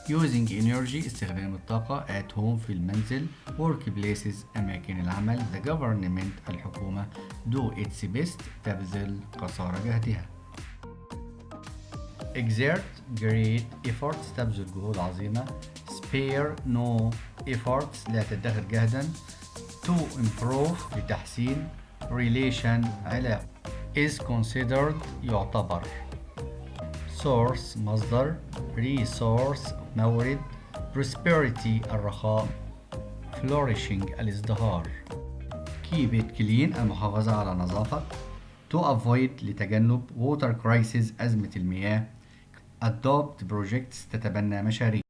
using energy استخدام الطاقة at home في المنزل workplaces أماكن العمل the government الحكومة do its best تبذل قصارى جهدها exert great efforts تبذل جهود عظيمة spare no efforts لا تدخر جهدا to improve لتحسين relation علاقة is considered يعتبر source مصدر resource مورد prosperity الرخاء flourishing الازدهار keep it clean المحافظة على نظافة to avoid لتجنب water crisis أزمة المياه adopt projects تتبنى مشاريع